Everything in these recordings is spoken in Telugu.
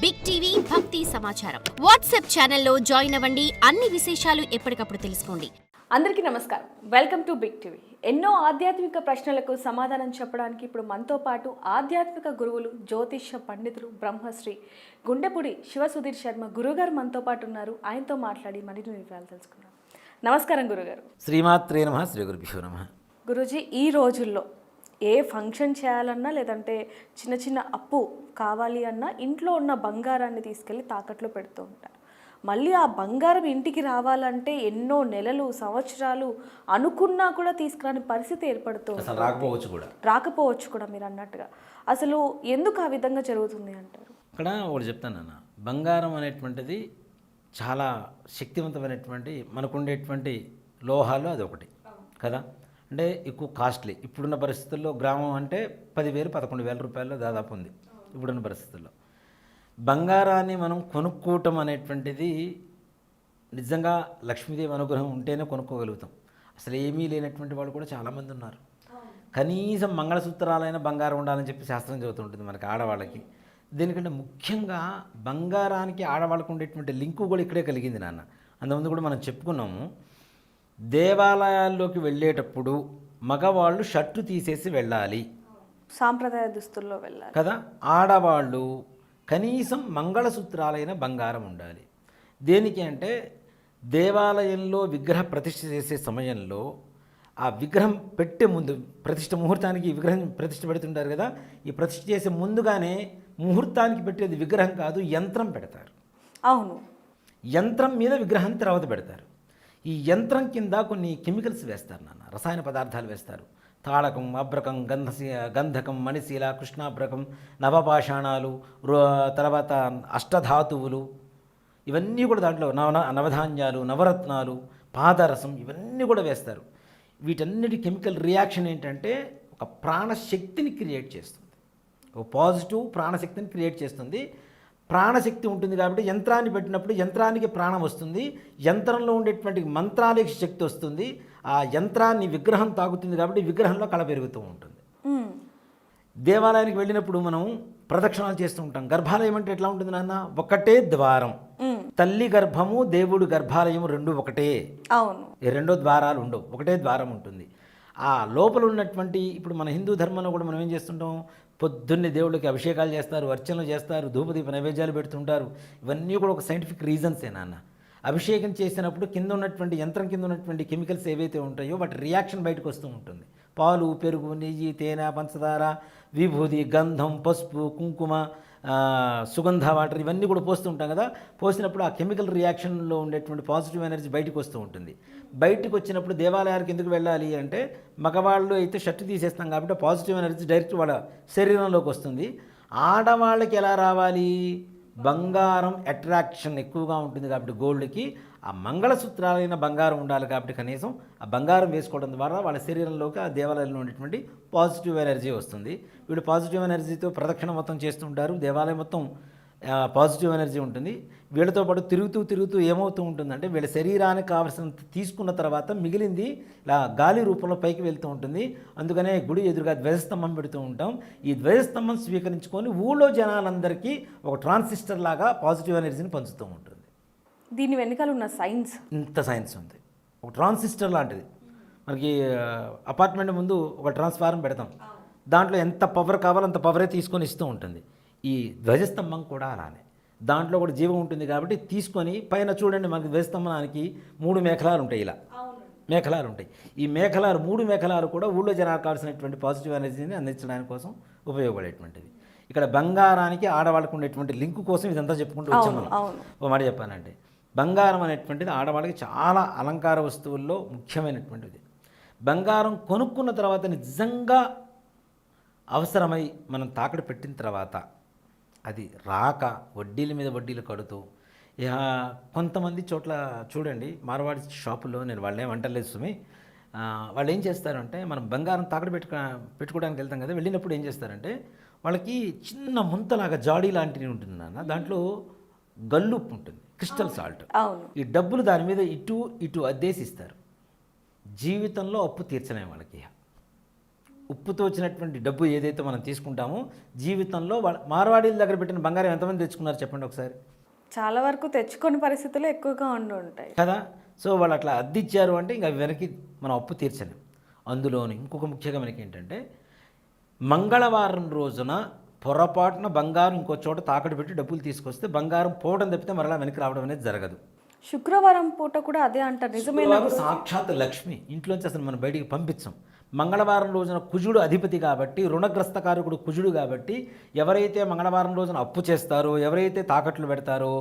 బిగ్ టీవీ భక్తి సమాచారం వాట్సాప్ ఛానల్లో జాయిన్ అవ్వండి. అన్ని విశేషాలు ఎప్పటికప్పుడు తెలుసుకోండి. అందరికీ నమస్కారం. Welcome to Big TV. ఎన్నో ఆధ్యాత్మిక ప్రశ్నలకు సమాధానం చెప్పడానికి ఇప్పుడు మనతో పాటు ఆధ్యాత్మిక గురువులు, జ్యోతిష్య పండితులు, బ్రహ్మశ్రీ గుండెపూడి శివసుధీర్ శర్మ గురుగారు మనతో పాటు ఉన్నారు. ఆయనతో మాట్లాడి మరిన్ని వివరాలు తెలుసుకుందాం. నమస్కారం గురుగారు. శ్రీమాత్రే నమః. శ్రీ గురుభ్యో నమః. గురూజీ, ఈ రోజుల్లో ఏ ఫంక్షన్ చేయాలన్నా లేదంటే చిన్న చిన్న అప్పు కావాలి అన్నా ఇంట్లో ఉన్న బంగారాన్ని తీసుకెళ్ళి తాకట్లో పెడుతూ ఉంటారు. మళ్ళీ ఆ బంగారం ఇంటికి రావాలంటే ఎన్నో నెలలు, సంవత్సరాలు అనుకున్నా కూడా తీసుకురాని పరిస్థితి ఏర్పడుతూ ఉంటుంది. రాకపోవచ్చు కూడా మీరు అన్నట్టుగా. అసలు ఎందుకు ఆ విధంగా జరుగుతుంది అంటారు? ఇక్కడ ఒకటి చెప్తాను అన్న, బంగారం అనేటువంటిది చాలా శక్తివంతమైనటువంటి మనకుండేటువంటి లోహాలు అది ఒకటి కదా. అంటే ఎక్కువ కాస్ట్లీ. ఇప్పుడున్న పరిస్థితుల్లో గ్రామం అంటే 10,000 11,000 రూపాయల్లో దాదాపు ఉంది ఇప్పుడున్న పరిస్థితుల్లో. బంగారాన్ని మనం కొనుక్కోవటం అనేటువంటిది నిజంగా లక్ష్మీదేవి అనుగ్రహం ఉంటేనే కొనుక్కోగలుగుతాం. అసలు ఏమీ లేనటువంటి వాళ్ళు కూడా చాలామంది ఉన్నారు. కనీసం మంగళసూత్రాలైన బంగారం ఉండాలని చెప్పి శాస్త్రం చెబుతుంటుంది మనకి ఆడవాళ్ళకి. దీనికంటే ముఖ్యంగా బంగారానికి ఆడవాళ్ళకు ఉండేటువంటి లింకు కూడా ఇక్కడే కలిగింది నాన్న. అంతకుముందు కూడా మనం చెప్పుకున్నాము. దేవాలయాల్లోకి వెళ్ళేటప్పుడు మగవాళ్ళు షర్టు తీసేసి వెళ్ళాలి, సాంప్రదాయ దుస్తుల్లో వెళ్ళాలి కదా. ఆడవాళ్ళు కనీసం మంగళసూత్రాలైన బంగారం ఉండాలి. దేనికి అంటే దేవాలయంలో విగ్రహ ప్రతిష్ఠ చేసే సమయంలో ఆ విగ్రహం పెట్టే ముందు ప్రతిష్ఠ ముహూర్తానికి విగ్రహం ప్రతిష్ఠ పెడుతుంటారు కదా. ఈ ప్రతిష్ఠ చేసే ముందుగానే ముహూర్తానికి పెట్టేది విగ్రహం కాదు, యంత్రం పెడతారు. అవును, యంత్రం మీద విగ్రహం తర్వాత పెడతారు. ఈ యంత్రం కింద కొన్ని కెమికల్స్ వేస్తారు నాన్న, రసాయన పదార్థాలు వేస్తారు. తాళకం, అబ్రకం, గంధకం, మణిశీల, కృష్ణాబ్రకం, నవపాషాణాలు, తర్వాత అష్టధాతువులు, ఇవన్నీ కూడా దాంట్లో నవధాన్యాలు, నవరత్నాలు, పాదరసం, ఇవన్నీ కూడా వేస్తారు. వీటన్నిటి కెమికల్ రియాక్షన్ ఏంటంటే ఒక ప్రాణశక్తిని క్రియేట్ చేస్తుంది, ఒక పాజిటివ్ ప్రాణశక్తిని క్రియేట్ చేస్తుంది. ప్రాణశక్తి ఉంటుంది కాబట్టి యంత్రాన్ని పెట్టినప్పుడు యంత్రానికి ప్రాణం వస్తుంది, యంత్రంలో ఉండేటువంటి మంత్రాలకి శక్తి వస్తుంది. ఆ యంత్రాన్ని విగ్రహం తాగుతుంది కాబట్టి విగ్రహంలో కళ పెరుగుతూ ఉంటుంది. దేవాలయానికి వెళ్ళినప్పుడు మనం ప్రదక్షిణాలు చేస్తూ ఉంటాం. గర్భాలయం అంటే ఎట్లా ఉంటుంది నాన్న? ఒకటే ద్వారం. తల్లి గర్భము, దేవుడు గర్భాలయము రెండు ఒకటే. అవును, రెండో ద్వారాలు ఉండవు, ఒకటే ద్వారం ఉంటుంది. ఆ లోపల ఉన్నటువంటి ఇప్పుడు మన హిందూ ధర్మంలో కూడా మనం ఏం చేస్తుంటాం? పొద్దున్నే దేవుడికి అభిషేకాలు చేస్తారు, అర్చనలు చేస్తారు, ధూపదీప నైవేద్యాలు పెడుతుంటారు. ఇవన్నీ కూడా ఒక సైంటిఫిక్ రీజన్సే నాన్న. అభిషేకం చేసినప్పుడు కింద ఉన్నటువంటి యంత్రం కింద ఉన్నటువంటి కెమికల్స్ ఏవైతే ఉంటాయో వాటి రియాక్షన్ బయటకు వస్తూ ఉంటుంది. పాలు, పెరుగు, నెయ్యి, తేనె, పంచదార, విభూది, గంధం, పసుపు, కుంకుమ, సుగంధ వాటర్, ఇవన్నీ కూడా పోస్తూ ఉంటాం కదా. పోసినప్పుడు ఆ కెమికల్ రియాక్షన్లో ఉండేటువంటి పాజిటివ్ ఎనర్జీ బయటకు వస్తూ ఉంటుంది. బయటకు వచ్చినప్పుడు దేవాలయానికి ఎందుకు వెళ్ళాలి అంటే మగవాళ్ళు అయితే షర్ట్ తీసేస్తాం కాబట్టి పాజిటివ్ ఎనర్జీ డైరెక్ట్ వాళ్ళ శరీరంలోకి వస్తుంది. ఆడవాళ్ళకి ఎలా రావాలి? బంగారం అట్రాక్షన్ ఎక్కువగా ఉంటుంది కాబట్టి గోల్డ్కి ఆ మంగళసూత్రాలైన బంగారం ఉండాలి కాబట్టి కనీసం ఆ బంగారం వేసుకోవడం ద్వారా వాళ్ళ శరీరంలోకి ఆ దేవాలయంలో ఉండేటువంటి పాజిటివ్ ఎనర్జీ వస్తుంది. వీళ్ళు పాజిటివ్ ఎనర్జీతో ప్రదక్షిణ మొత్తం చేస్తుంటారు. దేవాలయం మొత్తం పాజిటివ్ ఎనర్జీ ఉంటుంది. వీళ్ళతో పాటు తిరుగుతూ ఏమవుతూ ఉంటుందంటే వీళ్ళ శరీరానికి కావాల్సినంత తీసుకున్న తర్వాత మిగిలింది ఇలా గాలి రూపంలో పైకి వెళ్తూ ఉంటుంది. అందుకనే గుడి ఎదురుగా ధ్వజస్తంభం పెడుతూ ఉంటాం. ఈ ధ్వజస్తంభం స్వీకరించుకొని ఊళ్ళో జనాలందరికీ ఒక ట్రాన్సిస్టర్ లాగా పాజిటివ్ ఎనర్జీని పంచుతూ ఉంటుంది. దీని వెనకాల ఉన్న సైన్స్, ఇంత సైన్స్ ఉంది. ఒక ట్రాన్సిస్టర్ లాంటిది. మనకి అపార్ట్మెంట్ ముందు ఒక ట్రాన్స్ఫార్మర్ పెడతాం, దాంట్లో ఎంత పవర్ కావాలో అంత పవరే తీసుకొని ఇస్తూ ఉంటుంది. ఈ ధ్వజస్తంభం కూడా అలానే, దాంట్లో కూడా జీవం ఉంటుంది కాబట్టి తీసుకొని పైన చూడండి, మనకి ధ్వజస్తంభానికి 3 మేఖలాలు ఉంటాయి. ఇలా మేఖలాలు ఉంటాయి. ఈ మేఖలాలు 3 మేఖలాలు కూడా ఊళ్ళో జనాలకు కావాల్సినటువంటి పాజిటివ్ ఎనర్జీని అందించడానికి కోసం ఉపయోగపడేటువంటిది. ఇక్కడ బంగారానికి ఆడవాళ్ళకు ఉండేటువంటి లింకు కోసం ఇదంతా చెప్పుకుంటూ వచ్చాము మనం. ఒక మాట చెప్పానంటే బంగారం అనేటువంటిది ఆడవాళ్ళకి చాలా అలంకార వస్తువుల్లో ముఖ్యమైనటువంటిది. బంగారం కొనుక్కున్న తర్వాత నిజంగా అవసరమై మనం తాకట్టు పెట్టిన తర్వాత అది రాక వడ్డీల మీద వడ్డీలు కడుతూ కొంతమంది చోట్ల చూడండి, మార్వాడి షాపుల్లో, నేను వాళ్ళేం అంటలేదు సుమి, వాళ్ళు ఏం చేస్తారంటే మనం బంగారం తాకట్టు పెట్టుకోవడానికి వెళ్తాం కదా, వెళ్ళినప్పుడు ఏం చేస్తారంటే వాళ్ళకి చిన్న ముంతలాగా జాడీ లాంటిది ఉంటుంది నాన్న, దాంట్లో గల్లుప్పు ఉంటుంది, క్రిస్టల్ సాల్ట్. ఈ డబ్బులు దాని మీద ఇటు అద్దేసి ఇస్తారు. జీవితంలో అప్పు తీర్చలేము వాళ్ళకి. ఉప్పుతో వచ్చినటువంటి డబ్బు ఏదైతే మనం తీసుకుంటామో జీవితంలో మార్వాడీల దగ్గర పెట్టిన బంగారం ఎంతమంది తెచ్చుకున్నారు చెప్పండి ఒకసారి. చాలా వరకు తెచ్చుకొని పరిస్థితులు ఎక్కువగా ఉండి ఉంటాయి కదా. సో వాళ్ళు అట్లా అద్దిచ్చారు అంటే ఇంకా వెనక్కి మనం అప్పు తీర్చలేం. అందులోని ఇంకొక ముఖ్యంగా మనకి ఏంటంటే మంగళవారం రోజున పొరపాటున బంగారం ఇంకో చోట తాకట్టు పెట్టి డబ్బులు తీసుకొస్తే బంగారం పోవడం తప్పితే మరలా వెనక్కి రావడం అనేది జరగదు. శుక్రవారం పూట కూడా అదే అంటారు, నిజమేనా? శుక్రవారం సాక్షాత్ లక్ష్మి ఇంట్లోంచి అసలు మనం బయటికి పంపించాం. మంగళవారం రోజున కుజుడు అధిపతి కాబట్టి, రుణగ్రస్తకారకుడు కుజుడు కాబట్టి, ఎవరైతే మంగళవారం రోజున అప్పు చేస్తారో, ఎవరైతే తాకట్లు పెడతారో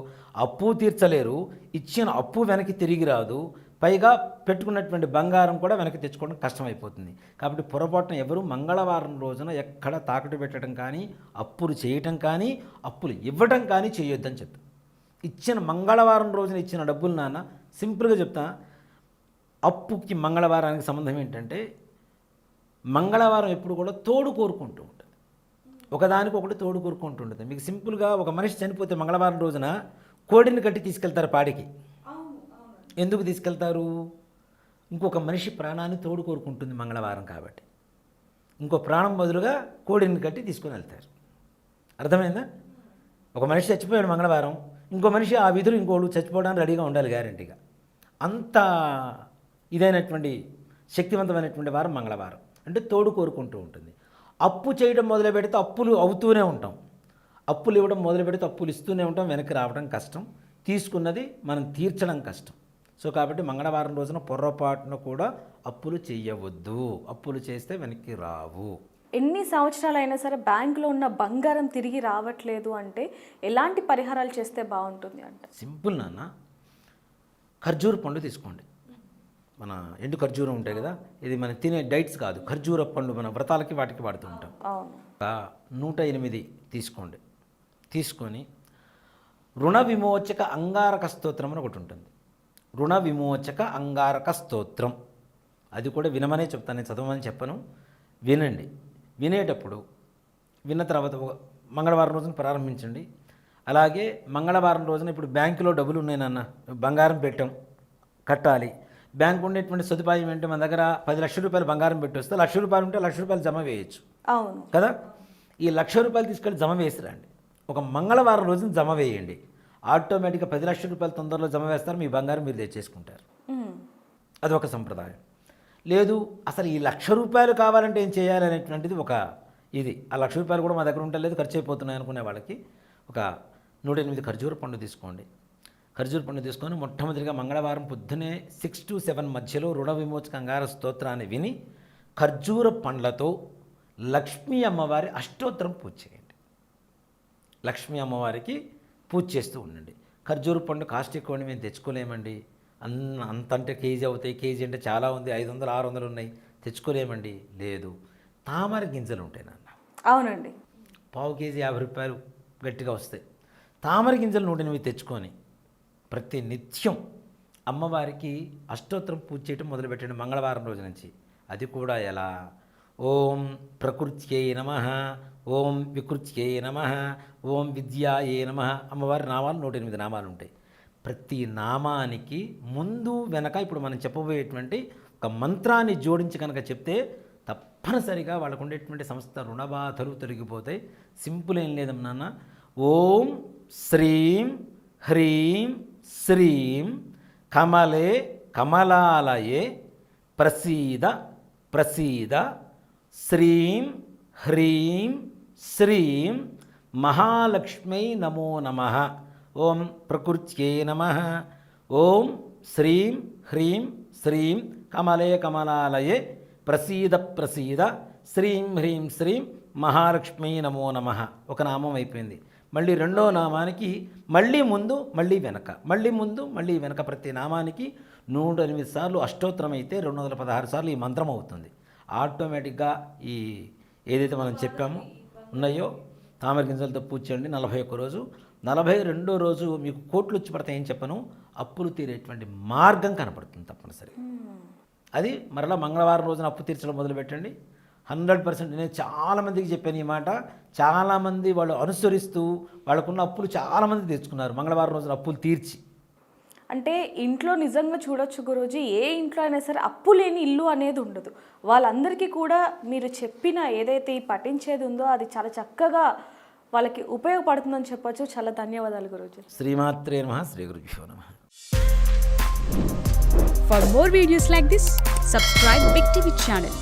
అప్పు తీర్చలేరు, ఇచ్చిన అప్పు వెనక్కి తిరిగి రాదు, పైగా పెట్టుకున్నటువంటి బంగారం కూడా వెనక్కి తెచ్చుకోవడం కష్టమైపోతుంది. కాబట్టి పొరపాటున ఎవరు మంగళవారం రోజున ఎక్కడ తాకట్టు పెట్టడం కానీ, అప్పులు చేయటం కానీ, అప్పులు ఇవ్వటం కానీ చేయొద్దని చెప్తాను. ఇచ్చిన మంగళవారం రోజున ఇచ్చిన డబ్బులు నాన్న సింపుల్గా చెప్తా, అప్పుకి మంగళవారానికి సంబంధం ఏంటంటే మంగళవారం ఎప్పుడు కూడా తోడు కోరుకుంటూ ఉంటుంది, ఒకదానికి ఒకటి తోడు కోరుకుంటూ ఉంటుంది. మీకు సింపుల్గా ఒక మనిషి చనిపోతే మంగళవారం రోజున కోడిని కట్టి తీసుకెళ్తారు పాడికి. ఎందుకు తీసుకెళ్తారు? ఇంకొక మనిషి ప్రాణాన్ని తోడు కోరుకుంటుంది మంగళవారం కాబట్టి. ఇంకో ప్రాణం బదులుగా కోడిని కట్టి తీసుకొని వెళ్తారు. అర్థమైందా? ఒక మనిషి చచ్చిపోయాడు మంగళవారం, ఇంకో మనిషి ఆ విధులు ఇంకోళ్ళు చచ్చిపోవడానికి రెడీగా ఉండాలి గ్యారంటీగా. అంత ఇదైనటువంటి శక్తివంతమైనటువంటి వారం మంగళవారం. అంటే తోడు కోరుకుంటూ ఉంటుంది. అప్పు చేయడం మొదలు పెడితే అప్పులు అవుతూనే ఉంటాం, అప్పులు ఇవ్వడం మొదలు పెడితే అప్పులు ఇస్తూనే ఉంటాం, వెనక్కి రావడం కష్టం, తీసుకున్నది మనం తీర్చడం కష్టం. సో కాబట్టి మంగళవారం రోజున పొర్రపాటున కూడా అప్పులు చేయవద్దు, అప్పులు చేస్తే వెనక్కి రావు. ఎన్ని సంవత్సరాలైనా సరే బ్యాంకులో ఉన్న బంగారం తిరిగి రావట్లేదు అంటే ఎలాంటి పరిహారాలు చేస్తే బాగుంటుంది అంటే? సింపుల్ నాన్న, ఖర్జూర పండు తీసుకోండి. మన ఎండు ఖర్జూరం ఉంటాయి కదా, ఇది మనం తినే డైట్స్ కాదు, ఖర్జూర పండు మన వ్రతాలకి వాటికి వాడుతూ ఉంటాం. 108 తీసుకోండి. తీసుకొని రుణ విమోచక అంగారక స్తోత్రం అని ఒకటి ఉంటుంది. రుణ విమోచక అంగారక స్తోత్రం, అది కూడా వినమనే చెప్తాను, నేను చదవమని చెప్పను, వినండి. వినేటప్పుడు విన్న తర్వాత మంగళవారం రోజున ప్రారంభించండి. అలాగే మంగళవారం రోజున ఇప్పుడు బ్యాంకులో డబ్బులు ఉన్నాయి నాన్న, బంగారం పెట్టాం, కట్టాలి. బ్యాంకు ఉండేటువంటి సదుపాయం ఏంటి, మన దగ్గర 10 లక్షల రూపాయలు బంగారం పెట్టి వస్తే 1,00,000 రూపాయలు ఉంటే 1,00,000 రూపాయలు జమ వేయచ్చు. అవును కదా. ఈ 1,00,000 రూపాయలు తీసుకెళ్ళి జమ వేసిరండి. ఒక మంగళవారం రోజున జమ వేయండి. ఆటోమేటిక్గా 10 లక్షల రూపాయలు తొందరలో జమ వేస్తారు, మీ బంగారం మీరు తెచ్చేసుకుంటారు. అదొక సంప్రదాయం. లేదు అసలు ఈ 1,00,000 రూపాయలు కావాలంటే ఏం చేయాలి అనేటువంటిది ఒక ఇది. ఆ 1,00,000 రూపాయలు కూడా మా దగ్గర ఉండలేదు, ఖర్చు అయిపోతున్నాయి అనుకునే వాళ్ళకి ఒక 108 ఖర్జూర పండు తీసుకోండి. ఖర్జూర పండు తీసుకొని మొట్టమొదటిగా మంగళవారం పొద్దునే 6 to 7 మధ్యలో రుణ విమోచక అంగార స్తోత్రాన్ని విని ఖర్జూర పండ్లతో లక్ష్మీ అమ్మవారి అష్టోత్తరం పూజ చేయండి. లక్ష్మీ అమ్మవారికి పూజ చేస్తూ ఉండండి. ఖర్జూర పండు కాస్ట్ ఎక్కువ మేము తెచ్చుకోలేమండి, అంతంటే కేజీ అవుతాయి, కేజీ అంటే చాలా ఉంది, 500 600 ఉన్నాయి, తెచ్చుకోలేమండి. లేదు, తామర గింజలు ఉంటాయి నాన్న. అవునండి, పావు కేజీ 50 రూపాయలు గట్టిగా వస్తాయి. తామర గింజలు 108 తెచ్చుకొని ప్రతి నిత్యం అమ్మవారికి అష్టోత్తరం పూజ చేయటం మొదలుపెట్టండి మంగళవారం రోజు నుంచి. అది కూడా ఎలా? ఓం ప్రకృత్యై నమః, ఓం వికృత్యై నమః, ఓం విద్యాయే నమః. అమ్మవారి నామాలు 108 నామాలు ఉంటాయి. ప్రతి నామానికి ముందు వెనక ఇప్పుడు మనం చెప్పబోయేటువంటి ఒక మంత్రాన్ని జోడించి కనుక చెప్తే తప్పనిసరిగా వాళ్ళకు ఉండేటువంటి సమస్త రుణబాధలు తొలగిపోతాయి. సింపుల్ ఏం లేదమ్మా నాన్న. ఓం శ్రీం హ్రీం శ్రీం కమలే కమలాలయే ప్రసీద ప్రసీద శ్రీం హ్రీం శ్రీం మహాలక్ష్మై నమో నమః. ఓం ప్రకృత్యై నమః. ఓం శ్రీం హ్రీం శ్రీం కమలే కమలాలయే ప్రసీద ప్రసీద శ్రీం హ్రీం శ్రీం మహాలక్ష్మీ నమో నమః. ఒక నామం అయిపోయింది. మళ్ళీ రెండో నామానికి మళ్ళీ ముందు మళ్ళీ వెనక, మళ్ళీ ముందు మళ్ళీ వెనక, ప్రతి నామానికి 108 సార్లు అష్టోత్తరం అయితే 216 సార్లు ఈ మంత్రం అవుతుంది. ఆటోమేటిక్గా ఈ ఏదైతే మనం చెప్పామో ఉన్నాయో తామర గింజలతో పూజ చేయండి 41 రోజు. 42వ రోజు మీకు కోట్లు వచ్చి పడతాయి, ఏం చెప్పను, అప్పులు తీరేటువంటి మార్గం కనపడుతుంది తప్పనిసరి. అది మరలా మంగళవారం రోజున అప్పు తీర్చడం మొదలుపెట్టండి. 100%. నేను చాలామందికి చెప్పాను ఈ మాట. చాలామంది వాళ్ళు అనుసరిస్తూ వాళ్ళకున్న అప్పులు చాలామంది తెచ్చుకున్నారు మంగళవారం రోజున అప్పులు తీర్చి. అంటే ఇంట్లో నిజంగా చూడొచ్చు గురూజీ, ఏ ఇంట్లో అయినా సరే అప్పు లేని ఇల్లు అనేది ఉండదు. వాళ్ళందరికీ కూడా మీరు చెప్పిన ఏదైతే ఈ పఠించేది ఉందో అది చాలా చక్కగా వాళ్ళకి ఉపయోగపడుతుందని చెప్పొచ్చు. చాలా ధన్యవాదాలు గురూజీ. శ్రీమాత్రే నమః. శ్రీ గురుభ్యో నమః. For more videos like this, subscribe Big TV channel.